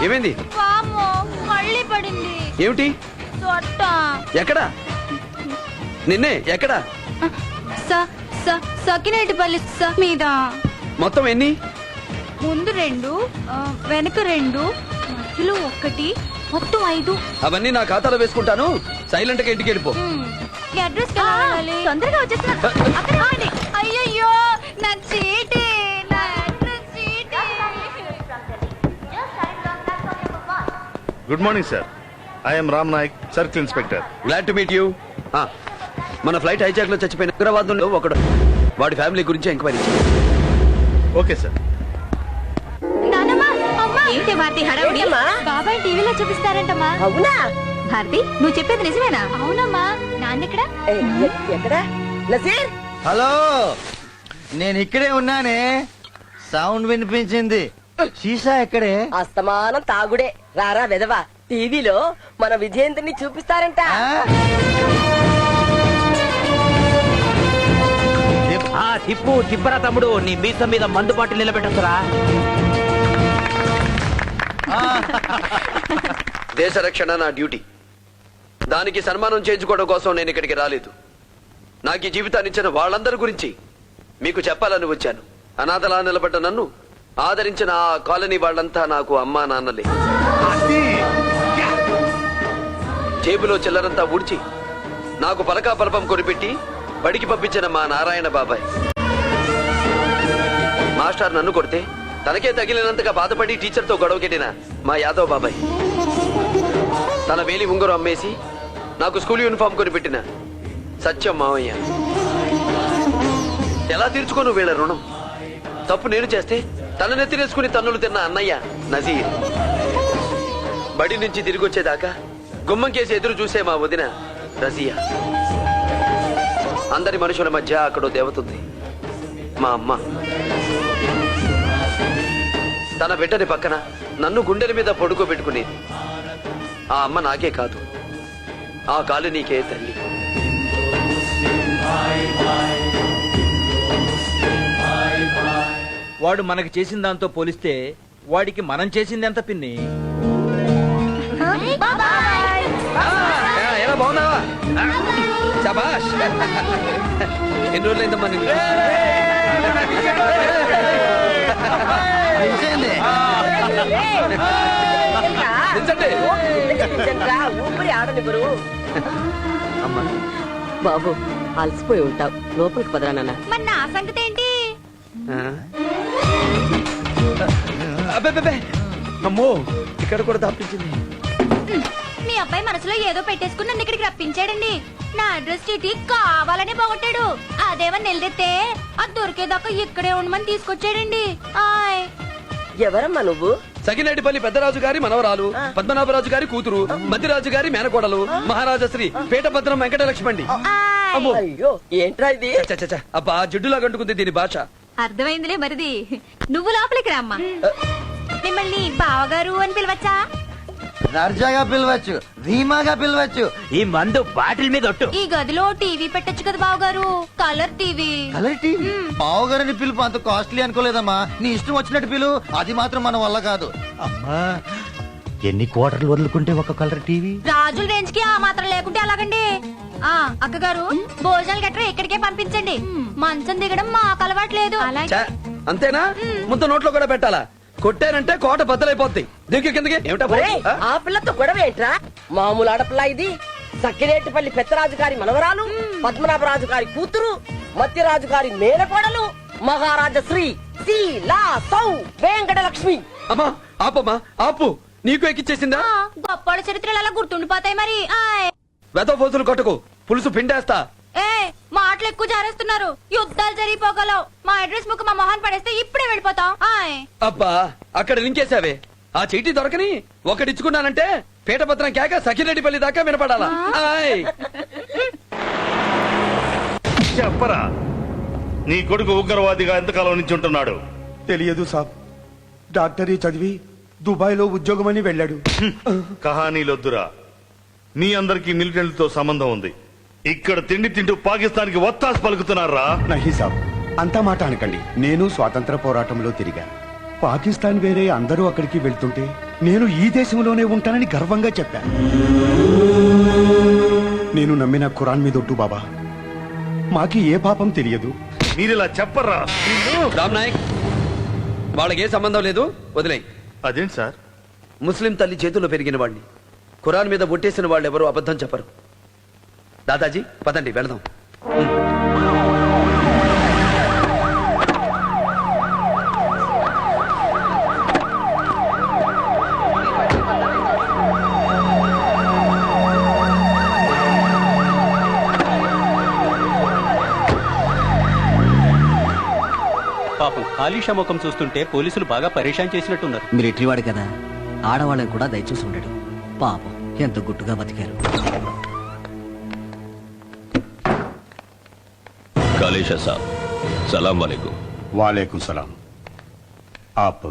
ఏమైంది? వామ్మో, మళ్ళీ పడింది. ఏమిటి? చొట్ట. ఎక్కడా? నిన్నే ఎక్కడా? సకినేటిపల్లి మీద. మొత్తం ఎన్ని? ముందు 2, వెనక 2, మధ్యలో 1, మొత్తం 5. అవన్నీ నా ఖాతాలో వేసుకుంటాను. సైలెంట్ గా ఇంటికి వెళ్ళిపో. అడ్రస్ తొందరగా వచ్చేస్తున్నా. అయ్యయ్యో, నా చీటీ, నా అడ్రస్ చీటీ. Good morning sir. I'm Ram Nayak, circle inspector. Glad to meet you. మన ఫ్లైట్ హైజాక్ లో చచ్చిపోయిన ఉగ్రవాదులు ఒకడు, వాడి ఫ్యామిలీ గురించి ఎంక్వైరీ. Okay sir. ఏంటి భారతి హడావుడి? బాబాయ్ టీవీలో చూపిస్తారంటమ్మా. అవునా భారతి, నువ్వు చెప్పేది నిజమేనా? అవునమ్మా. నాన్నెక్కడా? ఎక్కడా? నసీర్, హలో, నేను ఇక్కడే ఉన్నానే. సౌండ్ వినిపించింది. సీసా ఎక్కడే? అస్తమానం తాగుడే. రారా వెదవా, టీవీలో మన విజయేంద్రని చూపిస్తారంట. తిప్పు తిప్పరా తమ్ముడు, నీ మీసం మీద మందు బాటిల్ నిలబెట్టొచ్చురా. దేశ రక్షణ నా డ్యూటీ. దానికి సన్మానం చేయించుకోవడం కోసం నేను ఇక్కడికి రాలేదు. నాకు ఈ జీవితాన్ని ఇచ్చిన వాళ్ళందరి గురించి మీకు చెప్పాలని వచ్చాను. అనాథలా నిలబడ్డ నన్ను ఆదరించిన ఆ కాలనీ వాళ్ళంతా నాకు అమ్మా నాన్నలే. జేబులో చిల్లరంతా ఊడ్చి నాకు పలకా పలపం కొనిపెట్టి బడికి పంపించిన మా నారాయణ బాబాయ్. మాస్టర్ నన్ను కొడితే తనకే తగిలినంతగా బాధపడి టీచర్తో గొడవకెట్టిన మా యాదవ్ బాబాయ్. తన వేలి ఉంగరం అమ్మేసి నాకు స్కూల్ యూనిఫామ్ కొనిపెట్టిన సత్యం మావయ్య. ఎలా తీర్చుకోను వీళ్ళ రుణం? తప్పు నేను చేస్తే తన నెత్తినేసుకుని తన్నులు తిన్న అన్నయ్య నజీర్. బడి నుంచి తిరిగి వచ్చేదాకా గుమ్మం కేసి ఎదురు చూసే మా వదిన రజియా. అందరి మనుషుల మధ్య అక్కడో దేవతుంది, మా అమ్మ. తన బిడ్డని పక్కన నన్ను గుండెల మీద పడుకోబెట్టుకునేది ఆ అమ్మ నాకే కాదు, ఆ కాలనీకే తల్లి. వాడు మనకి చేసిన దాంతో పోలిస్తే వాడికి మనం చేసింది ఎంత పిన్ని? ఎలా బాగున్నావా? శభాష్. ఎన్ని రోజులైందమ్మా నిన్ను? ఊపిరి ఆడనివ్వరు. అమ్మా, బాబు అలసిపోయి ఉంటావు, లోపలికి పదరా నాన్న. మరి నా సంగతి ఏంటి? అబ్బే, అమ్మో, ఇక్కడ కూడా దాపించింది. మీ అబ్బాయి మనసులో ఏదో పెట్టేసుకుని నన్ను ఇక్కడికి రప్పించాడండి. నా అడ్రస్ చీటీ కావాలనే పోగొట్టాడు. అదేమని నిలదెత్తే అది దొరికేదాకా ఇక్కడే ఉండమని తీసుకొచ్చాడండి. ఆయ్, ఎవరమ్మా నువ్వు? సకినేటిపల్లి పెద్దరాజు గారి మనవరాలు, పద్మనాభరాజు గారి కూతురు, మధ్యరాజు గారి మేనకోడలు, మహారాజశ్రీ పేటభద్రం వెంకటలక్ష్మండి. అమ్మో, అయ్యో ఏంట్రా ఇది? అబ్బా, జిడ్డులా గంటుకుంది దీని భాష. అర్థమైందిలే మరిది. నువ్వు లోపలికి రామ్మా. మిమ్మల్ని బావగారు అని పిలవచ్చా? దర్జాగా పిలవచ్చు, ధీమాగా పిలవచ్చు. ఈ మందు బాటిల్ మీద ఒట్టు. ఈ గదిలో టీవీ పెట్టొచ్చు కదా బావగారు, కలర్ టీవీ. Colour TV? బావగారిని పిలుపు అంత కాస్ట్లీ అనుకోలేదమ్మా. నీ ఇష్టం వచ్చినట్టు పిలు, అది మాత్రం మన వల్ల కాదు. అమ్మా, ఎన్ని క్వార్టర్లు వదులుకుంటే ఒక కలర్ టీవీ? రాజుల రేంజ్ కి ఆ మాత్రం లేకుంటే అలాగండి. అక్కగారు, భోజనాలు గట్రా ఇక్కడికే పంపించండి. మంచం దిగడం మాకు అలవాట్లేదు. అంతేనా? ముందు నోట్లో కూడా పెట్టాలా? కొట్టానంటే కోట బద్దలైపోద్ది. దిగు కిందకి. ఆ పిల్లతో గొడవ ఏంట్రా? మామూలు ఆడపిల్ల ఇది. సక్కినేటిపల్లి పెద్దరాజు గారి మనవరాలు, పద్మనాభరాజు గారి కూతురు, మత్తిరాజు గారి మేనకోడలు, మహారాజశ్రీ వెంకటలక్ష్మి. అమ్మా, ఆపమ్మా, ఆపు. నీకు ఎక్కిచ్చేసిందా? గొప్ప చరిత్రలు అలా గుర్తుండిపోతాయి మరి. వెతో పోతులు కొట్టకు, పులుసు పిండేస్తా. మాటలు ఎక్కువ జారేస్తున్నారు. యుద్ధాలు జరిగిపోగలవు. మా అడ్రస్ బుక్ మా మొహాన్ పడేస్తే ఇప్పుడే వెళ్ళిపోతాం. అబ్బా, అక్కడ లింకేసావే. ఆ చీటీ దొరకని ఒకటిచ్చుకున్నానంటే పేటభద్రం కేక సఖిరెడ్డిపల్లి దాకా వినపడాలా? చెప్పరా, నీ కొడుకు ఉగ్రవాదిగా ఎంతకాలం నుంచి ఉంటున్నాడు? తెలియదు సాబ్. డాక్టరీ చదివి దుబాయ్ లో ఉద్యోగమని వెళ్ళాడు. కహానీలొద్దురా. మీ అందరికి మిలిటెంట్లతో సంబంధం ఉంది. ఇక్కడ తిండి తింటూ పాకిస్తాన్ కి ఒత్తాసు పలుకుతున్నారా? నహీ సాబ్, అంతా మాట అనకండి. నేను స్వాతంత్ర పోరాటంలో తిరిగా. పాకిస్తాన్ వేరే అందరూ అక్కడికి వెళ్తుంటే నేను ఈ దేశంలోనే ఉంటానని గర్వంగా చెప్పాను. నేను నమ్మిన ఖురాన్ మీద ఒట్టు బాబా, మాకి ఏ పాపం తెలియదు. మీరిలా చెప్పరా? రామ్ నాయక్, వాళ్ళకి ఏ సంబంధం లేదు, వదిలేయ్. అదేంటి సార్? ముస్లిం తల్లి చేతుల్లో పెరిగిన వాడిని, ఖురాన్ మీద ఒట్టేసిన వాళ్ళు ఎవరు అబద్ధం చెప్పరు. దాదాజీ పదండి వెళదాం. పాపం కాళీషా ముఖం చూస్తుంటే పోలీసులు బాగా పరేషాన్ చేసినట్టున్నారు. మిలిటరీ వాడు కదా, ఆడవాళ్ళని కూడా దయచూసి ఉండడు. పాపం ఎంత గుట్టుగా బతికారు. कालेशा साहब, सलाम वालेकुम। वालेकुम सलाम। आप?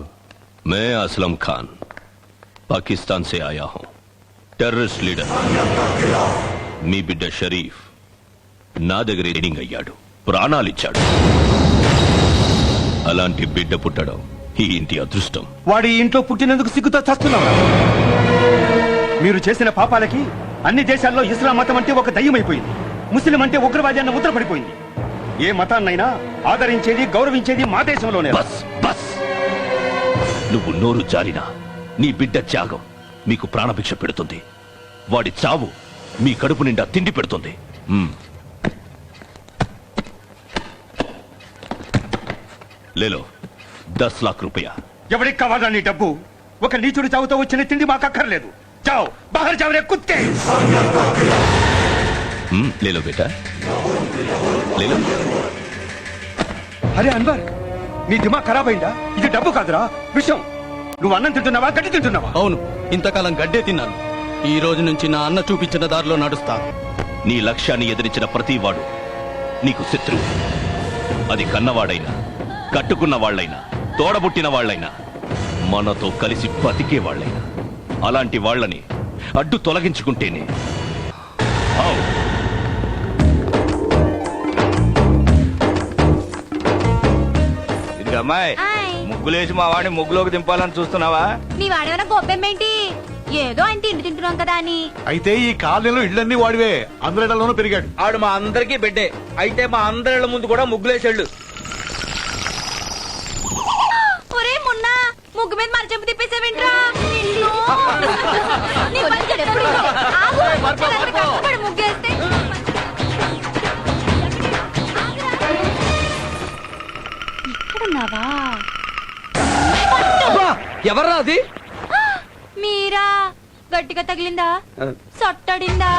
मैं असलम खान पाकिस्तान से आया हूं, టెర్రరిస్ట్ లీడర్. మీ బిడ్డ షరీఫ్ నా దగ్గర ట్రైనింగ్ అయ్యాడు, ప్రాణాలిచ్చాడు. అలాంటి బిడ్డ పుట్టడం ఈ ఇంటి అదృష్టం. వాడి ఇంట్లో పుట్టినందుకు సిగ్గుతో చస్తున్నావా? మీరు చేసిన పాపాలకి అన్ని దేశాల్లో ఇస్లాం మతం అంటే ఒక దయ్యమైపోయింది. ముస్లిం అంటే ఉగ్రవాది అన్న ముద్ర పడిపోయింది. ఏ మతాన్నైనా ఆదరించేది, గౌరవించేది మా దేశంలోనే. బస్ బస్, నువ్వు నోరు జారినా నీ బిడ్డ త్యాగం మీకు ప్రాణభిక్ష పెడుతుంది. వాడి చావు మీ కడుపు నిండా తిండి పెడుతుంది. లేలో 10 लाख रुपया. ఎవరికి కావాలా నీ డబ్బు? ఒక నీచుడి చావుతో వచ్చిన తిండి మాకు అక్కర్లేదు. చావు బాహర్ జావరే కుత్తే. లేలో బేటా, లేలో. అరే అన్వర్, నీ దిమాగ్ ఖరాబ్ అయిందా? ఇది డబ్బు కాదురా, విషం. నువ్వు అన్నం తింటున్నావా, గడ్డి తింటున్నావా? అవును, ఇంతకాలం గడ్డే తిన్నాను. ఈ రోజు నుంచి నా అన్న చూపించిన దారిలో నడుస్తా. నీ లక్ష్యాన్ని ఎదిరించిన ప్రతివాడు నీకు శత్రువు. అది కన్నవాడైనా, కట్టుకున్న వాళ్ళైనా, తోడబుట్టిన వాళ్ళైనా, మనతో కలిసి బతికే వాళ్ళైనా. అలాంటి వాళ్ళని అడ్డు తొలగించుకుంటేనే. అమ్మాయి, హాయ్. ముగ్గులేసి మా వాడిని ముగ్గులోకి దింపాలని చూస్తున్నావా? నీ వాడేమైనా గొప్పెమ్మేంటి? ఏదో ఆయన తిండి తింటున్నాం కదా అని. అయితే ఈ కాలనీలో ఇళ్ళన్నీ వాడివే, అందరిలోనూ పెరిగాడు. ఆడు మా అందరికీ బిడ్డే. అయితే మా అందరి ముందు కూడా ముగ్గులేసాడు. ఒరే మున్నా, ముగ్గు మీద మరచెంపు తిప్పేసావేంట్రా? నిన్ను. నీ పని ఎప్పుడు ఇదో. ఆగు. చాలా కష్టపడి ముగ్గేస్తే. ఇక్కడున్నావా? ఎవర్రా అది? మీరా? గట్టిగా తగిలిందా? సొట్టడిందా?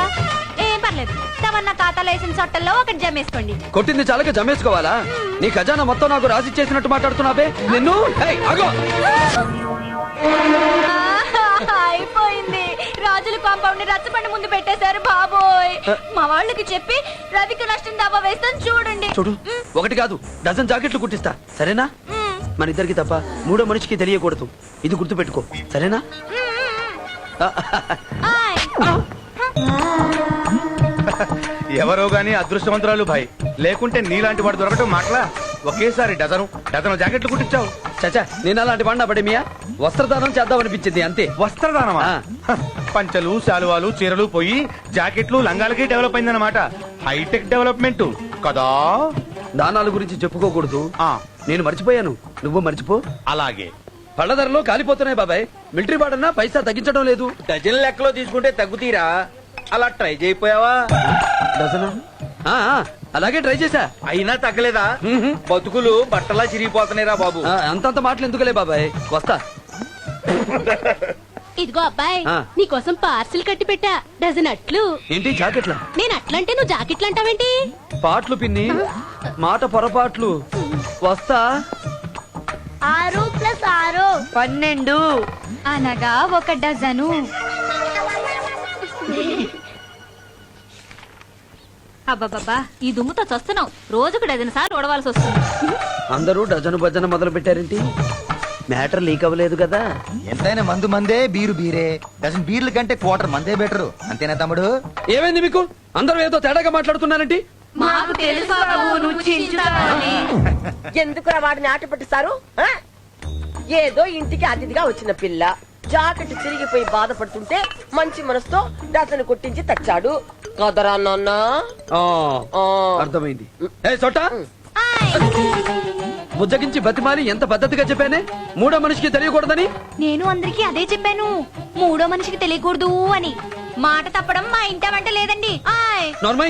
ఏం పర్లేదు, తమన్నా ఖాతాలో వేసిన సొట్టల్లో ఒకటి జమేసుకోండి. కొట్టింది చాలక జమేసుకోవాలా? నీ ఖజానా మొత్తం నాకు రాసి చేసినట్టు మాట్లాడుతున్నావే నిన్ను. ఏయ్, ఆగు. అయిపోయింది. రాజుల కాంపౌండ్ ని రచ్చబండ ముందు పెట్టేశారు బాబోయ్. మా వాళ్ళకి చెప్పి రవికి నష్టం దావా వేస్తాను చూడండి. చూడు, ఒకటి కాదు డజన్ జాకెట్లు కుట్టిస్తా, సరేనా? మన ఇద్దరికి తప్ప మూడో మనిషికి తెలియకూడదు. ఇది గుర్తుపెట్టుకో, సరేనా? ఆయ్. ఎవరో గాని అదృష్టవంతురాలు భాయ్, లేకుంటే నీలాంటి వాడు దొరకటం మాటలా. ఒకేసారి డజను జాకెట్లు కుట్టించావు. చచ్చా, నేను అలాంటి వాడినా పడేమియా? వస్త్రదానం చేద్దామనిపించింది అంతే. వస్త్రదానమా? పంచలు, శాలువాలు, చీరలు పోయి జాకెట్లు, లంగాలకి డెవలప్ అయిందన్నమాట. హైటెక్ డెవలప్మెంట్ కదా. దానాల గురించి చెప్పుకోకూడదు. ఆ, నేను మర్చిపోయాను, నువ్వు మర్చిపో. అలాగే. పళ్ళ ధరలు కాలిపోతున్నాయి బాబాయ్. మిలిటరీ వాడన్నా పైసా తగ్గించడం లేదు. డజన్ లెక్కలో తీసుకుంటే తగ్గుతీరా? అలా ట్రై చేయిపోయావా? డజనా? అలాగే ట్రై చేశా, అయినా తగ్గలేదా? బతుకులు బట్టలా చిరిగిపోతున్నాయిరా బాబు. అంతంత మాటలు ఎందుకులే బాబాయ్, వస్తా. ఇదిగో అబ్బాయి, ఆ. నీకోసం పార్సిల్ కట్టి పెట్టా, డజన్ అట్లు. ఏంటి జాకెట్లా? నేను అట్లంటే నువ్వు జాకెట్లు అంటావేంటి? పాటలు పిన్ని, మాట పొరపాట్లు. వస్తా. 6 + 6 12 అనగా ఒక డజను. అబ్బబ్బబ్బా, ఈ దుమ్ముతో చస్తున్నావు. రోజుకు డజన్ సార్లు ఓడవలసి వస్తుంది. అందరూ డజను భజన మొదలు పెట్టారేంటి? మ్యాటర్ లీక్ అవ్వలేదు కదా? ఎంతైనా మందు మందే, బీరు బీరే. డజన్ బీర్ల కంటే క్వార్టర్ మందే బెటరు. అంతేనా తమ్ముడు? ఏమైంది మీకు? అందరూ ఏదో తేడాగా మాట్లాడుతున్నారేంటి? మాకు తెలుసు నువ్వు చించుతావని. ఎందుకురా వాడిని ఆట పట్టిస్తారు? ఏదో ఇంటికి అతిథిగా వచ్చిన పిల్ల, జాకెట్ చిరిగిపోయి బాధపడుతుంటే మంచి మనసుతో అతను కొట్టించి తెచ్చాడు కదరా నాన్న. అర్థమైంది. ఏ చోట బుజ్జగించి బతిమాలి ఎంత పద్ధతిగా చెప్పానే, మూడో మనిషికి తెలియకూడదని. నేను అందరికీ అదే చెప్పాను, మూడో మనిషికి తెలియకూడదు అని. మాట తప్పడం మా ఇంట వంట లేదండి. ఆయ్ నార్మల్